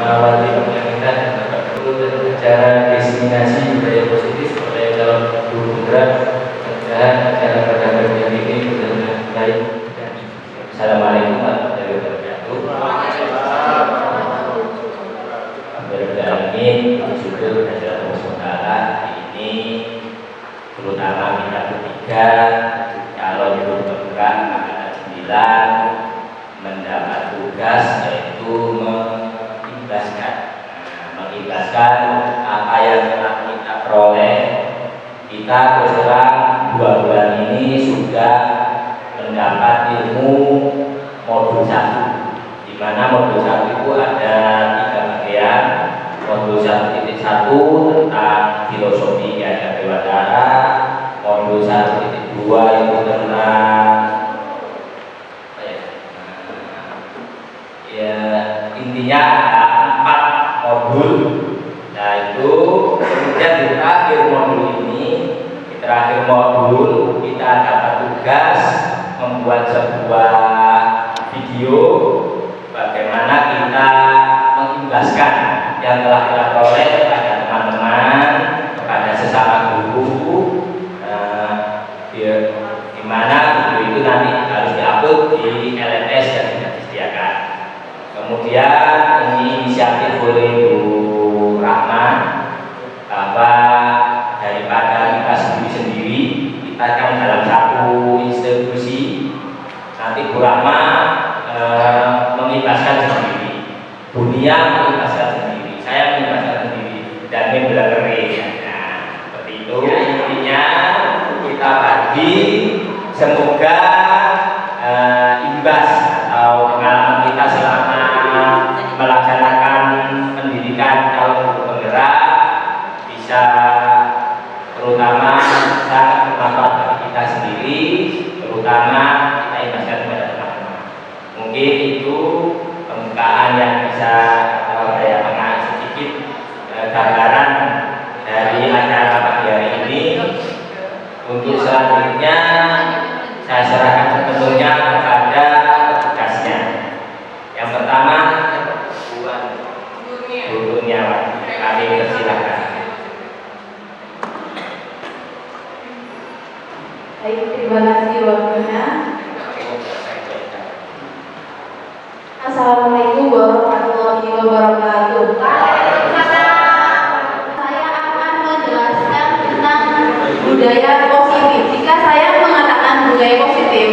mengawali pemerintah dan Bapak Guru dalam acara diseminasi budaya positif oleh calon guru putra. Mudah-mudahan acara pada bagian ini benar-benar baik. Assalamualaikum warahmatullahi wabarakatuh. Alhamdulillah, bersyukur kepada Allah SWT ini, terutama kita bertiga calon guru putra angkatan 9 mendapat tugas yaitu mengikhlaskan apa yang telah kita peroleh. Kita berserang 2 bulan ini sudah mendapat ilmu modul 1, di mana modul 1 itu ada 3 bagian. Modul 1.1 tentang filosofi Ki Dewantara, modul 1.2 itu tentang intinya ada 4 modul. Nah itu kemudian di akhir modul ini, di terakhir modul kita dapat tugas membuat sebuah video bagaimana kita mengikhlaskan yang telah kita peroleh kepada teman-teman, kepada sesama guru, di mana video itu nanti harus diupload di LMS yang sudah disediakan. Kemudian ini inisiatif oleh Bu Rahman, bahwa daripada kita sendiri-sendiri, kita kan dalam satu institusi, nanti Bu Rahman mengikhlaskan sendiri, dunia mengikhlaskan sendiri, saya mengikhlaskan sendiri, dan ini belakang. Nah, seperti itu intinya kita bagi, semoga imbas atau pengalaman kita selama melaksanakan pendidikan calon guru penggerak bisa terutama sangat bermanfaat bagi kita sendiri, terutama kita ikhlaskan kepada teman-teman. Mungkin itu pembukaan yang bisa saya mengenai sedikit gambaran dari acara pagi hari ini. Untuk selanjutnya saya serahkan sepenuhnya kepada petugasnya. Yang pertama gurunya, kami persilahkan. Baik, terima kasih waktunya. Assalamualaikum warahmatullahi wabarakatuh. Saya akan menjelaskan tentang budaya positif. Jika saya mengatakan budaya positif,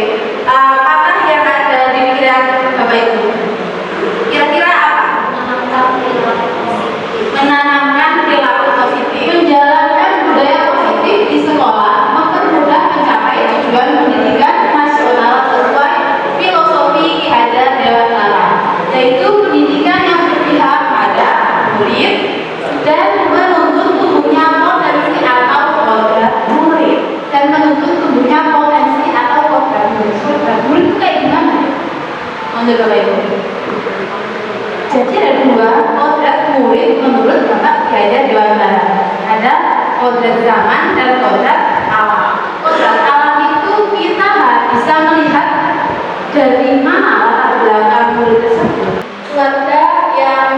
apa yang ada di pikiran Bapak Ibu? Kira-kira apa? Menanamkan perilaku positif, menjalankan budaya positif di sekolah, mempermudah mencapai tujuan pendidikan nasional sesuai filosofi Ki Dewantara, yaitu pendidikan yang berpihak pada murid dan menuntut tumbuhnya potensi atau kodrat murid, dan menuntut tumbuhnya potensi atau kodrat murid. Kodrat murid itu kayak gimana? Menurut Bapak Ibu? Jadi ada 2 kodrat murid menurut Bapak Ki Dewantara. Ada kodrat zaman dan kodrat alam. Kodrat alam itu kita bisa melihat dari mana latar belakang murid tersebut. Keluarga yang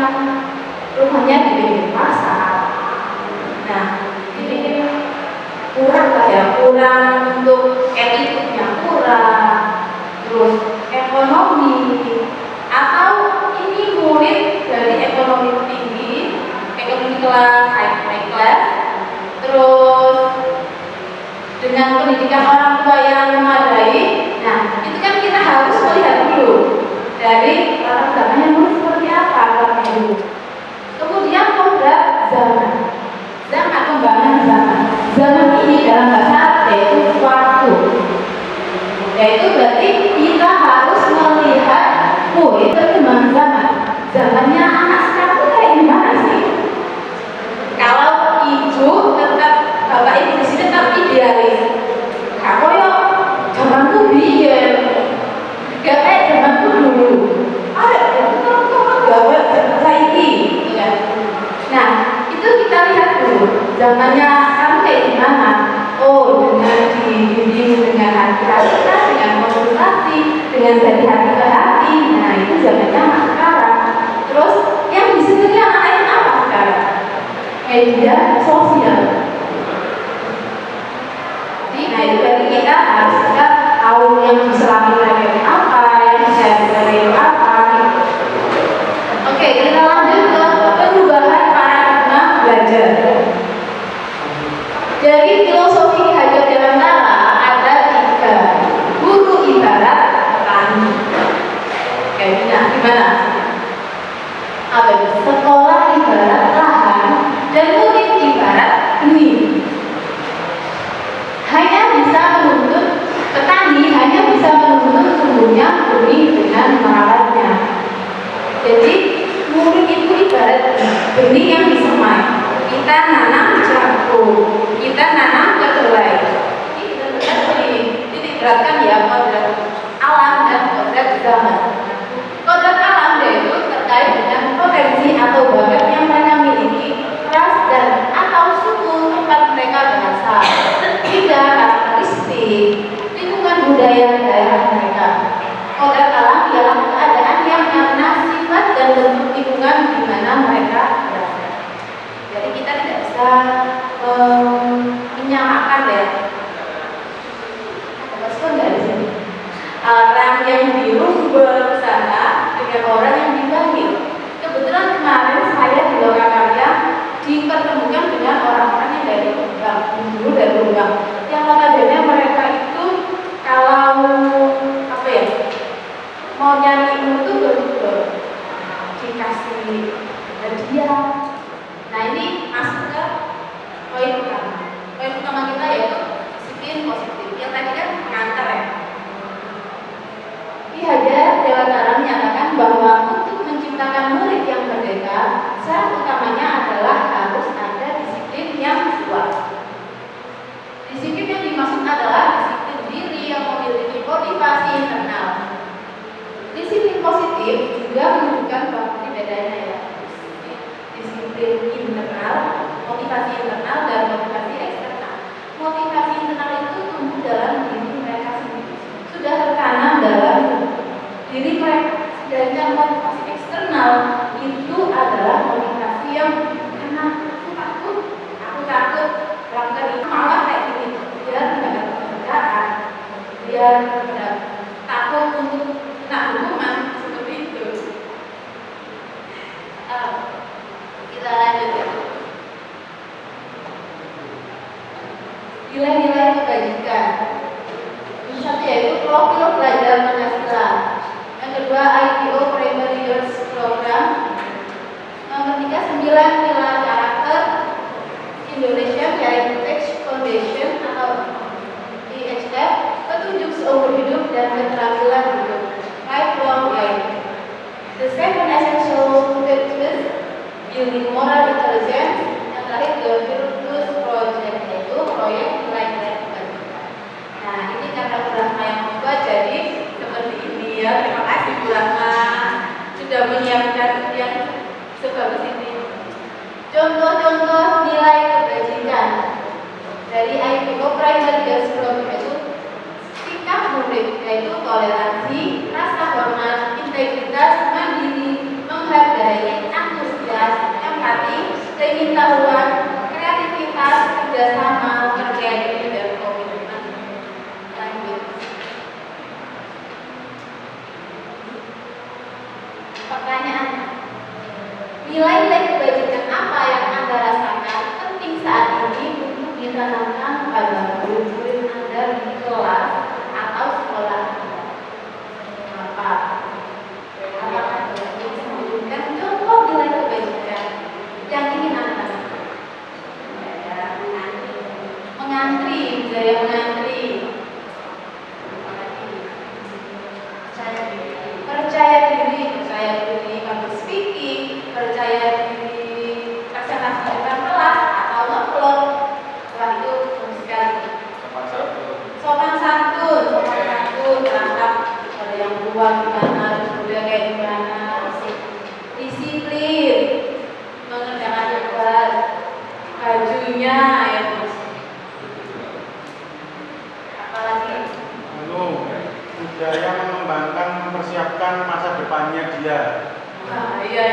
rumahnya di pinggir pasar, nah ini kurang lah ya, kurang untuk etiknya kurang, terus ekonomi, atau ini murid dari ekonomi tinggi, ekonomi kelas high class, terus dengan pendidikan orang tua yang memadai. Nah itu kan kita harus melihat dulu dari latar belakangnya murid seperti apa anaknya dulu. Kemudian kodrat zaman, kembangan zaman. Zaman ini dalam bahasa Arab yaitu waktu, yaitu berarti kita harus melihat murid perkembangan zaman. Zamannya anak sekarang itu kayak gimana sih? Kalau ibu tetap, bapak ibu di sini tetap idealis. Aku yo zamanku biyen, gak kayak zamanku dulu. Ada gawe zaman saiki. gimana? Apa itu? Sekolah ibarat lahan dan murid ibarat benih. Hanya bisa menuntut petani hanya bisa menuntut tumbuhnya benih dengan merawatnya. Jadi murid itu ibarat benih yang disemai. Kita nanam jagung, kita nanam kedelai. Ini benar-benar diibaratkan ya kodrat alam dan kodrat zaman. Kodrat alam yaitu terkait dengan potensi atau bakat yang mereka miliki, ras dan atau suku tempat mereka berasal, hingga karakteristik lingkungan budaya daerah mereka. Kodrat alam ialah keadaan yang karena sifat dan bentuk lingkungan di mana mereka berada. Jadi kita tidak bisa menyamakan ya. Ada nggak di sini? Orang yang di Lumber sana dengan orang yang di Bali. Kebetulan kemarin saya di Lokakarya dipertemukan dengan orang-orang yang dari Lumbang, dulu dari Lumbang. Yang notabene mereka itu kalau apa ya, mau nyari ilmu itu betul dikasih hadiah. Nah ini masuk ke poin utama. Poin utama kita yaitu disiplin positif. Yang tadi kan pengantar ya. Ki Hajar Dewantara menyatakan bahwa untuk menciptakan murid yang merdeka, syarat utamanya adalah harus ada disiplin yang kuat. Disiplin yang dimaksud adalah disiplin diri yang memiliki motivasi internal. Disiplin positif juga menunjukkan bahwa ini bedanya ya. Disiplin internal, motivasi internal dan motivasi eksternal. Motivasi internal itu tumbuh dalam diri mereka sendiri, sudah tertanam dalam diri mereka. Sedangkan motivasi eksternal itu adalah motivasi yang karena aku takut melakukan ini malah kayak gini, biar mendapat pekerjaan, biar takut untuk kena hukuman seperti itu. Kita lanjut ya. Nilai-nilai kebajikan. Yang satu yaitu profil pelajar Pancasila. Yang kedua IPO Primary Years Program. Yang ketiga 9 pilar karakter Indonesia Heritage Foundation atau IHF, petunjuk seumur hidup dan keterampilan hidup, lifelong learning. The seven essential virtues building moral intelligence. Yang terakhir the Virtuous Project, yaitu proyek nilai-nilai kebajikan. Nah ini karena Bu Rahma yang membuat jadi seperti ini ya. Terima kasih Bu Rahma sudah menyiapkan yang sebagus ini. Contoh-contoh nilai kebajikan dari IPO Primary Years Program itu sikap murid, yaitu toleransi, rasa hormat, integritas, mandiri, menghargai, antusias, empati, keingintahuan, kreativitas, kerjasama, percaya diri, dan komitmen. Lanjut. Pertanyaan: nilai-nilai kebajikan apa yang Anda rasakan penting saat ini untuk ditanamkan pada murid-murid Anda di kelas atau sekolah Anda? Apa? Apakah bisa memberikan contoh nilai kebajikan yang ingin Anda? Mengantri, budaya mengantri. Percaya diri, public speaking, percaya diri, presentasi depan kelas atau nge-vlog. Wah itu bagus sekali. Sopan santun, terangkat ada yang buang gimana, budaya kayak gimana. Disiplin, mengerjakan tugas, bajunya ya terus. Apalagi? Budaya mengembangkan, mempersiapkan masa depannya dia. Iya,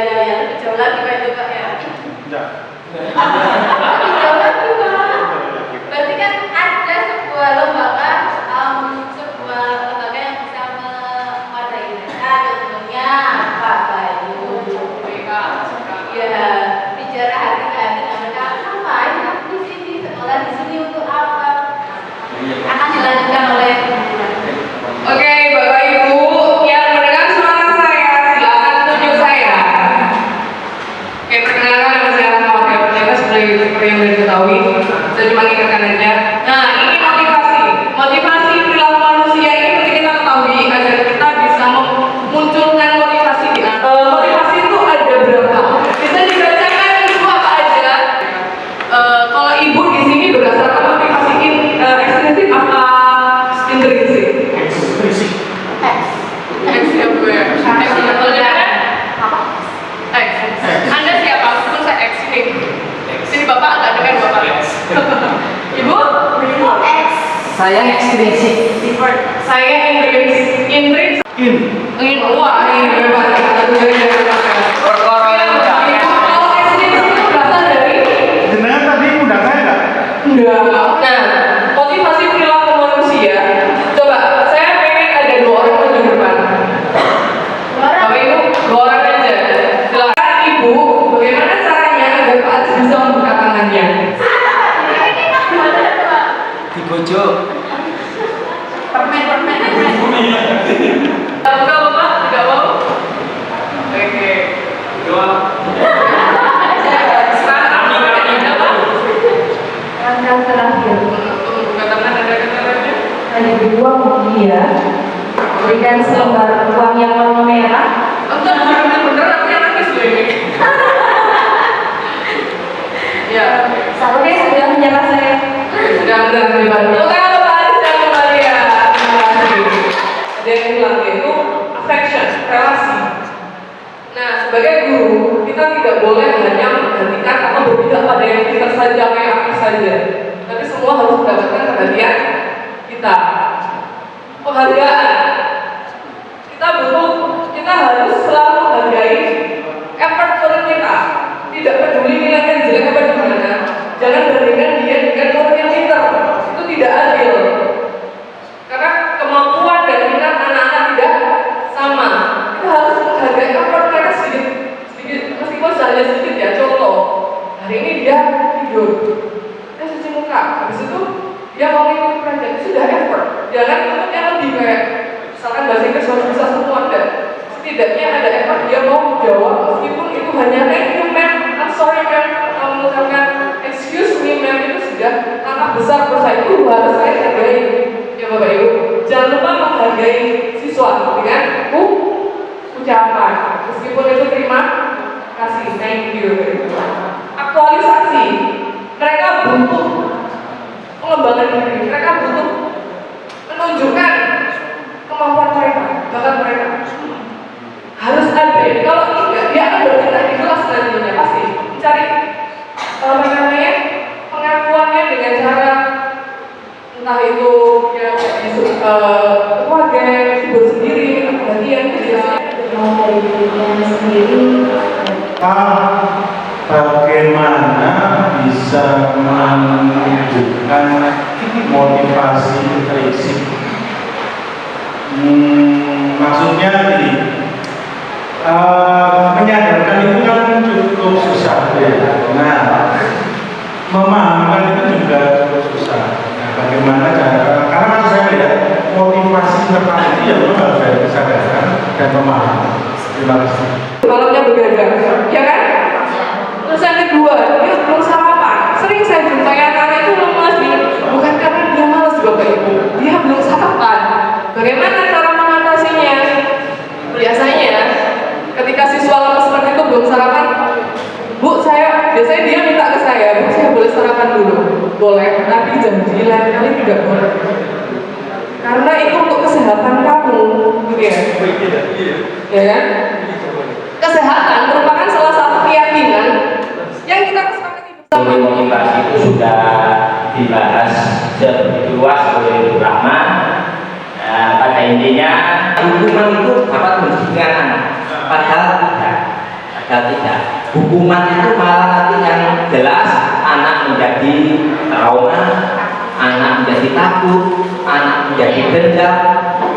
lebih jauh lagi Pak itu Pak ya. Tidak. Lebih jauh lagi Pak. Berarti kan ada sebuah lembaga yang bisa memadai mereka. Contohnya apa Pak itu? Ya, bicara hati-hati mereka ngapain di sini, sekolah di sini untuk apa? Akan dilanjutkan oleh Oke, Bapak Ibu yang mendengar suara saya, silakan Saya ekstrinsik. Saya intrik. Wah, ini bebas. Perkara yang jaket. Kalau ekstrinsik itu berasal dari Jenengan tadi undang saya nggak? enggak. Nah, motivasi perilaku manusia. Coba, saya pengen ada 2 orang maju depan. Bapak Ibu, 2 orang aja. Silakan Ibu, bagaimana caranya agar Pak Aris bisa membuka tangannya? Dibujuk. Permen. Buka Bapak, tidak mau? Oke. Langkah terakhir. Buka tangan ada kata-katanya. Hanya dibuang dia. Berikan selembar uang yang warna merah. Entar bener-bener aku yang nangis loh ini. Ya, Oke, sudah menyerah saya. sudah benar dibantu. Oke, Pak Aris dan kembali ya. Terima kasih. Ada yang bilang itu affection, relasi. Nah, sebagai guru, kita tidak boleh hanya menggantikan atau berpihak pada yang kita saja kayak aku saja. Tapi semua harus mendapatkan perhatian kita. Penghargaan. Kita harus selalu menghargai effort orang kita. Tidak peduli nilainya jelek apa gimana. Jangan bandingkan dia dengan orang yang pintar. Itu tidak adil. Karena kemampuan dan minat anak-anak tidak sama. Kita harus menghargai effort mereka sedikit, meskipun hanya sedikit ya. Contoh, hari ini dia tidur, dia cuci muka, habis itu dia mau ngikutin proyek, sudah effort. Jangan untuk yang lebih kayak misalkan bahasa Inggris harus bisa semua dan setidaknya ada effort dia mau jawab meskipun itu hanya thank you ma'am, I'm sorry ma'am, mengucapkan excuse me ma'am, itu sudah langkah besar buat saya. Itu harus saya hargai ya Bapak Ibu. Jangan lupa menghargai siswa dengan ucapan meskipun itu terima kasih, thank you. Aktualisasi, mereka butuh pengembangan diri, mereka butuh menunjukkan kemampuan mereka, bakat mereka harus ada. Kalau tidak, dia akan bergerak di kelas nantinya pasti mencari pengakuannya dengan cara entah itu ya keluarga, hibur sendiri, perhatian, Mau dari dirinya sendiri. Bagaimana bisa menunjukkan motivasi intrinsik? Maksudnya gini, menyadarkan itu kan cukup susah ya. Nah, memahamkan itu juga cukup susah. Nah, bagaimana cara? Karena kalau saya lihat motivasi internal itu ya memang harus dari kesadaran dan pemahaman. Terima kasih. malamnya begadang, ya kan? Terus yang kedua, dia belum sarapan. Sering saya jumpai anak-anak itu lemas, bukan karena dia malas Bapak Ibu, dia belum sarapan. Bagaimana cara mengatasinya? Biasanya, ketika siswa lemas seperti itu belum sarapan, Bu, biasanya dia minta ke saya, Bu, saya boleh sarapan dulu? Boleh, tapi janji lain kali tidak boleh. Karena itu untuk kesehatan kamu, gitu ya? Ya kan? Kesehatan merupakan salah satu keyakinan yang kita kesepakati bersama. Motivasi itu sudah dibahas sebegitu luas oleh Ibu Rahma. Pada intinya hukuman itu dapat menjadikan anak, padahal tidak. Hukuman itu malah nanti yang jelas anak menjadi trauma, anak menjadi takut, anak menjadi dendam,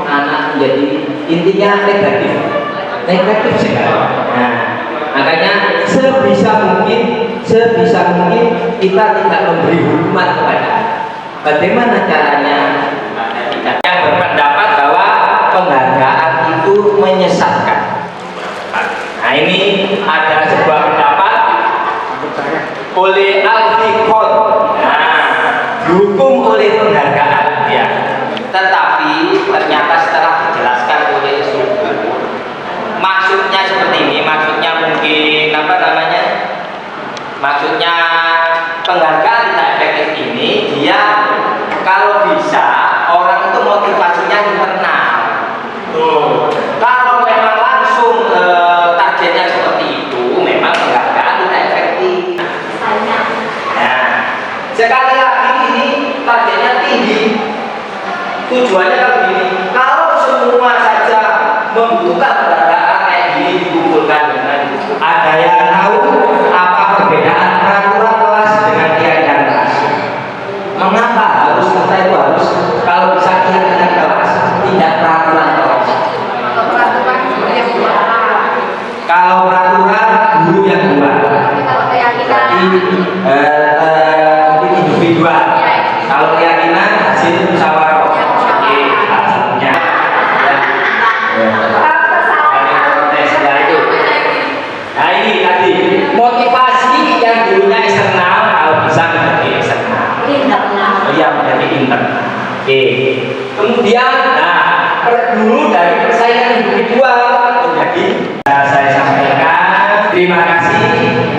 anak menjadi intinya negatif sekali. Nah, makanya sebisa mungkin kita tidak memberi hukuman kepada. Bagaimana caranya? Yang berpendapat bahwa penghargaan itu menyesatkan. Nah, ini ada sebuah pendapat oleh Al-Fiqh. Nah, dihukum oleh penghargaan ya. Tetapi ternyata setelah dijelaskan oleh Suku, maksudnya seperti ini, maksudnya mungkin maksudnya penghargaan tidak efektif ini dia kalau bisa orang itu motivasinya internal. Kalau memang langsung targetnya seperti itu, memang penghargaan tidak efektif. Nah, sekali lagi ini targetnya tinggi, Tujuannya kalau gini, kalau semua saja membutuhkan peradaban kayak gini dikumpulkan dengan ada yang tahu apa perbedaan peraturan kelas dengan keyakinan kelas. Mengapa harus kita itu harus kalau bisa keyakinan kelas tidak peraturan kelas? Kalau peraturan guru yang buat, berarti individual. Kalau keyakinan hasil musyawarah. Oke, salah satunya. Nah ini tadi motivasi yang dulunya eksternal kalau bisa menjadi eksternal. Iya menjadi internal. Oke. Kemudian, dulu dari persaingan individual menjadi saya sampaikan. Terima kasih.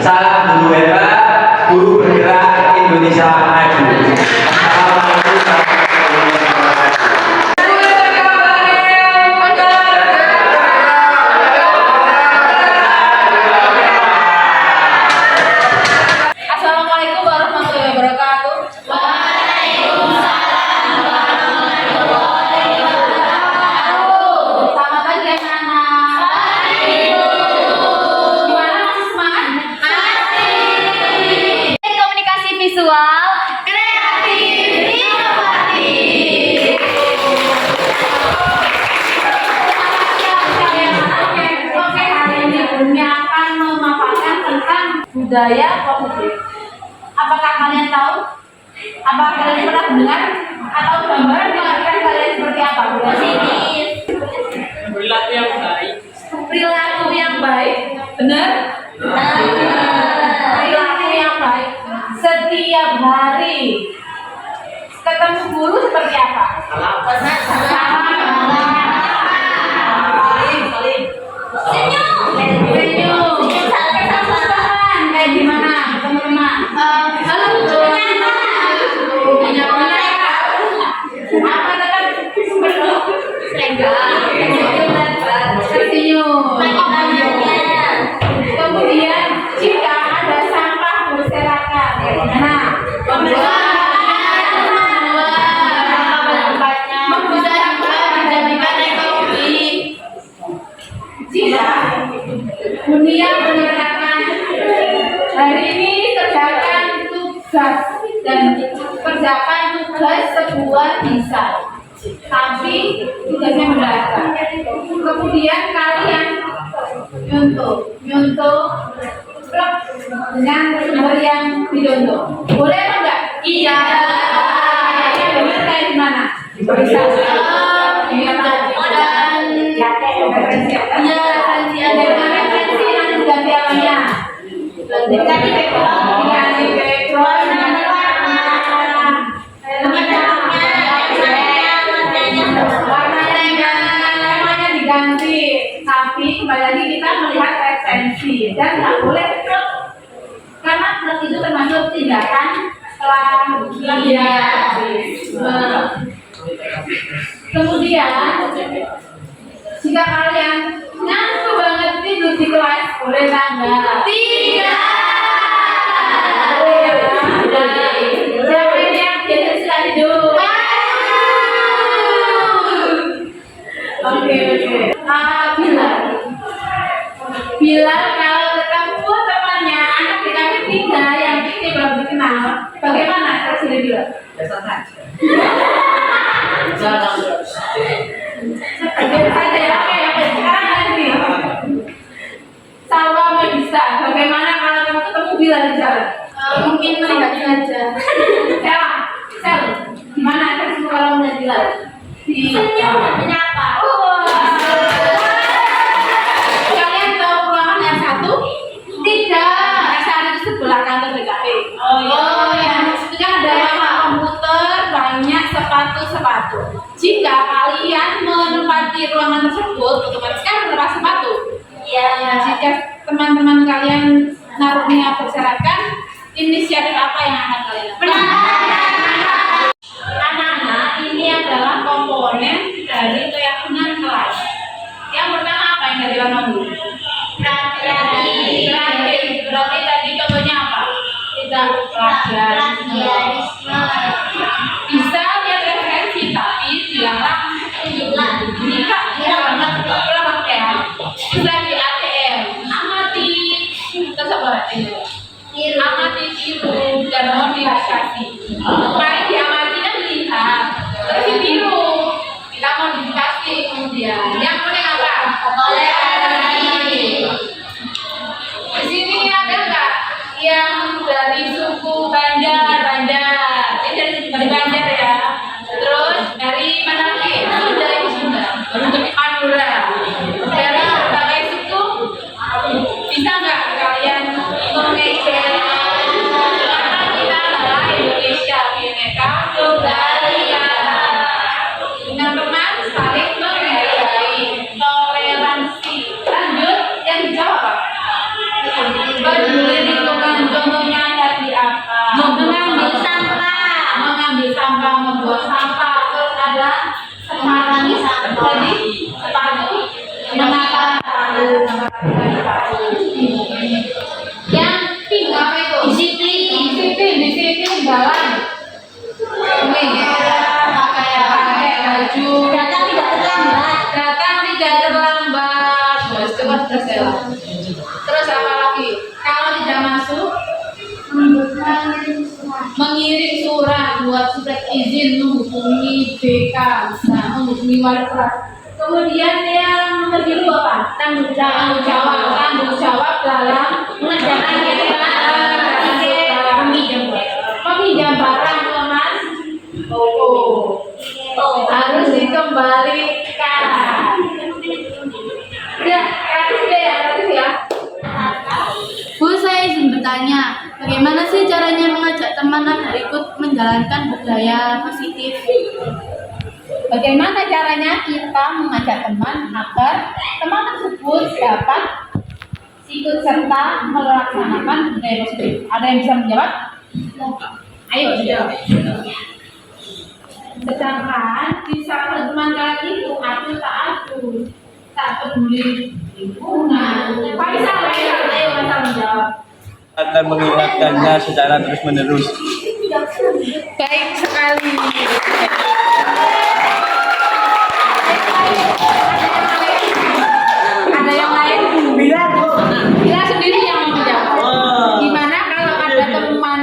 Salam guru hebat, guru bergerak Indonesia maju. Assalamualaikum warahmatullahi wabarakatuh. Assalamualaikum warahmatullahi wabarakatuh. Selamat pagi anak-anak. Gimana, masih semangat? Komunikasi visual kreatif inovatif. Oke, hari ini Bumi akan memaparkan tentang budaya positif. Apakah kalian tahu? Apakah kalian pernah dengar atau gambaran pengertian kalian seperti apa? Positif. Perilaku yang baik. Perilaku yang baik, benar? Perilaku yang baik. Setiap hari ketemu guru seperti apa? Senyum. Kayak gimana? Teman-teman. Halo. Apa tetap tersenyum. Kemudian jika ada sampah berserakan, jika dunia menyatakan hari ini kerjakan tugas dan kerjakan tugas sebuah desain, tapi tugasnya mendatar. Kemudian kalian nyuntuk dengan sumber yang dicontoh. Boleh apa enggak? Iya. Benar kayak gimana? Bisa. Iya, referensi ada referensi nanti ganti apanya? Ganti background. Warnanya diganti, tapi kembali lagi kita melihat referensi dan nggak boleh klub, karena klub itu termasuk tindakan plagiarisme. Kemudian jika kalian ngantuk banget tidur di kelas, boleh tangga? Tidak. Siapa yang biasa suka tidur? Oke. Bila kalau ketemu temannya anak di kami 3 yang ini belum dikenal, bagaimana cara dia? Seperti saja. Sekarang nanti Salwa Medisa, bagaimana kalau kamu ketemu Bila di jalan? Mungkin melihat saja. Sel, gimana cara kalau melihat Bila? Menyapa. Kalian tahu ruangan R1? Tidak. R1 itu sebelah kantor BKP. Oh ya. Itu kan ada komputer, banyak sepatu. Jika kalian menempati ruangan tersebut, otomatis kan melepas sepatu. Iya. Jika teman-teman kalian naruhnya berserakan, inisiatif apa yang akan kalian lakukan? Anak-anak, ini adalah komponen dari keyakinan kelas. Yang pertama apa yang tadi Bang Mambu? Berarti tadi contohnya apa? Tidak plagiarisme. Bisa lihat referensi, tapi tidak amati, tiru, dan modifikasi. Kemarin diamati kan lihat, terus ditiru, kita modifikasi kemudian. Yang kuning apa? Toleransi. Di sini ada nggak yang dari suku Banjar? Ini dari Banjar ya. Terus dari mana lagi? Sunda, itu Sunda. Madura. Dari berbagai suku, bisa nggak kalian mengejek karena kita adalah Indonesia Bhinneka Tunggal Ika. Dengan teman saling menghargai, toleransi. Lanjut, yang dijawab peduli lingkungan contohnya tadi apa? Mengambil sampah, membuang sampah. Terus ada sepatu tadi, sepatu menata yang pink apa itu? Disiplin jalan. Pakai baju. Datang tidak terlambat. Terus apa lagi? Kalau tidak masuk, mengirim surat, buat surat izin, menghubungi BK, bisa menghubungi wali kelas. Kemudian yang kedua apa? Tanggung jawab dalam mengerjakan meminjam barang ke Mas harus dikembalikan. Gratis ya. Bu, saya izin bertanya, bagaimana sih caranya mengajak teman agar ikut menjalankan budaya positif? Bagaimana caranya kita mengajak teman agar teman tersebut dapat ikut serta melaksanakan budaya positif? Ada yang bisa menjawab? Ayo jawab. Sedangkan di saat teman kalian itu tak peduli lingkungan. Faisal, ayo menjawab. Akan mengingatkannya secara terus-menerus. Baik sekali. Ada yang lain? Bila sendiri yang menjawab. Gimana kalau ada teman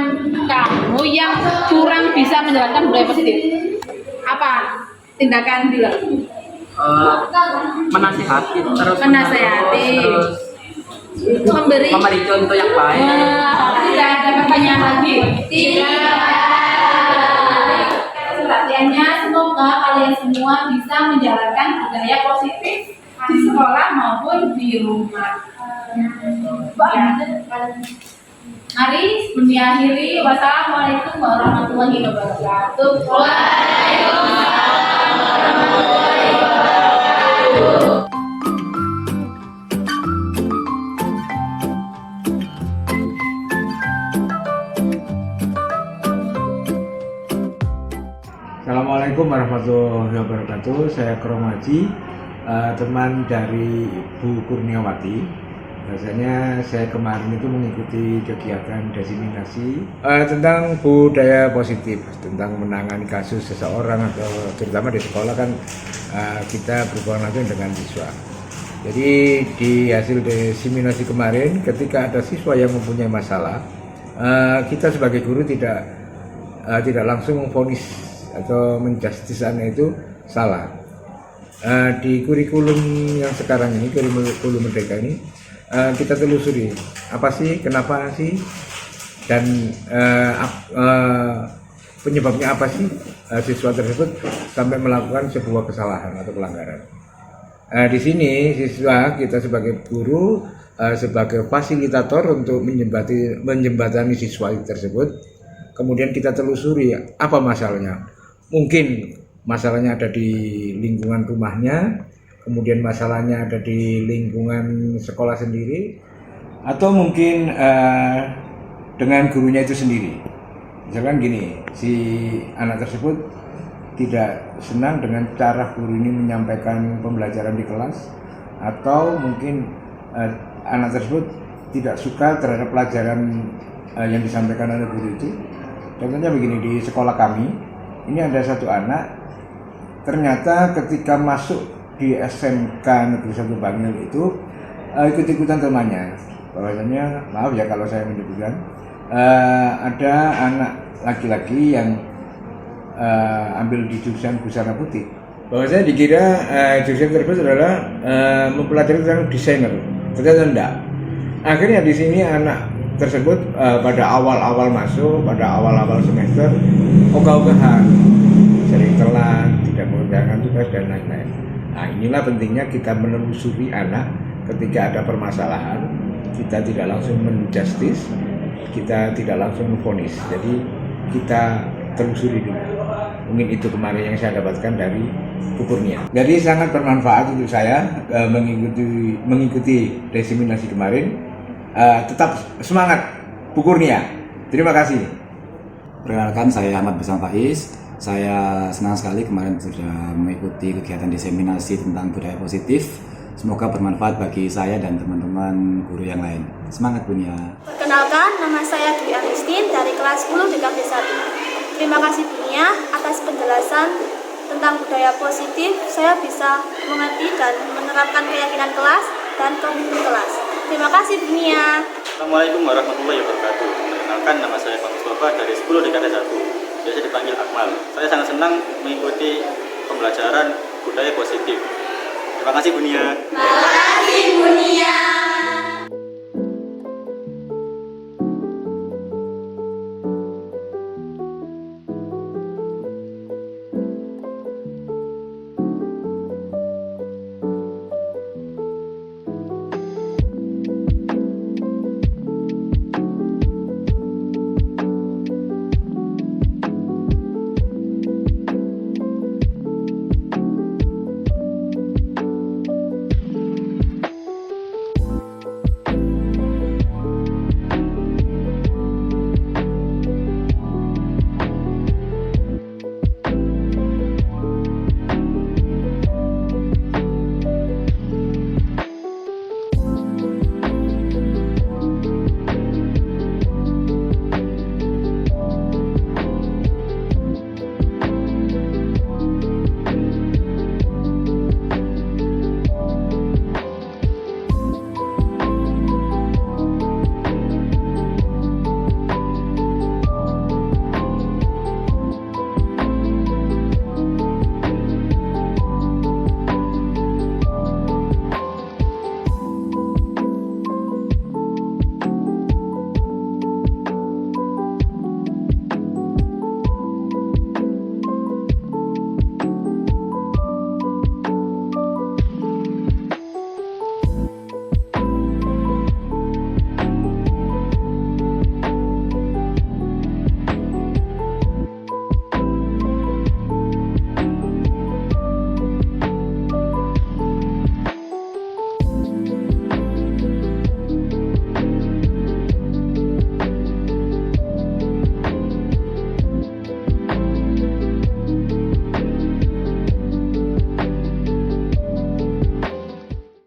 kamu yang kurang bisa menjalankan budaya positif? Apa tindakan Bila? Menasihati terus memberi contoh yang baik. Tidak ada pertanyaan lagi? Tidak. Pertanyaannya, semoga kalian semua bisa menjalankan budaya positif di sekolah maupun di rumah. Mari sebelum diakhiri, wassalamualaikum warahmatullahi wabarakatuh. Waalaikumsalam warahmatullahi wabarakatuh. Assalamualaikum warahmatullahi wabarakatuh. Saya Kromaji, teman dari Ibu Kurniawati. Biasanya saya kemarin itu mengikuti kegiatan diseminasi tentang budaya positif, tentang menangani kasus seseorang atau terutama di sekolah kan kita berhubungan langsung dengan siswa. Jadi di hasil diseminasi kemarin, ketika ada siswa yang mempunyai masalah, kita sebagai guru tidak langsung memvonis atau menjustisannya itu salah. Di kurikulum yang sekarang ini, kurikulum Merdeka ini, kita telusuri apa sih, kenapa sih, dan penyebabnya apa sih siswa tersebut sampai melakukan sebuah kesalahan atau pelanggaran. Di sini siswa kita sebagai guru, sebagai fasilitator untuk menjembatani siswa tersebut. Kemudian kita telusuri apa masalahnya. Mungkin masalahnya ada di lingkungan rumahnya, kemudian masalahnya ada di lingkungan sekolah sendiri, atau mungkin dengan gurunya itu sendiri. Misalkan gini, si anak tersebut tidak senang dengan cara guru ini menyampaikan pembelajaran di kelas, atau mungkin anak tersebut tidak suka terhadap pelajaran yang disampaikan oleh guru itu. Contohnya begini, di sekolah kami ini ada satu anak, ternyata ketika masuk di SMK Negeri 1 Bangil itu ikut-ikutan temannya. bahwasanya, maaf ya kalau saya menyebutkan, ada anak laki-laki yang ambil di jurusan busana putih. Bahwasanya dikira jurusan tersebut adalah mempelajari tentang desainer, ternyata enggak. Akhirnya di sini anak tersebut pada awal-awal masuk, pada awal-awal semester ogah-ogahan, sering telat, tidak mengerjakan tugas dan lain-lain. Nah, inilah pentingnya kita menelusuri anak ketika ada permasalahan. Kita tidak langsung menjustis, kita tidak langsung memvonis. Jadi kita telusuri dulu. Mungkin itu kemarin yang saya dapatkan dari Bu Kurnia. Jadi sangat bermanfaat untuk saya mengikuti diseminasi kemarin. Tetap semangat Bu Kurnia. Terima kasih. Perkenalkan, saya Ahmad Basam Faiz. Saya senang sekali kemarin sudah mengikuti kegiatan diseminasi tentang budaya positif. Semoga bermanfaat bagi saya dan teman-teman guru yang lain. Semangat Bunia. Perkenalkan, nama saya Dwi Agustin dari kelas 10 DKV 1. Terima kasih Bunia atas penjelasan tentang budaya positif. Saya bisa mengerti dan menerapkan keyakinan kelas dan komitmen kelas. Terima kasih Bunia. Assalamualaikum warahmatullahi wabarakatuh. Perkenalkan, nama saya Pak Mustafa dari 10 DKV 1. Biasa dipanggil Akmal. Saya sangat senang mengikuti pembelajaran budaya positif. Terima kasih Bunia. Terima kasih Bunia.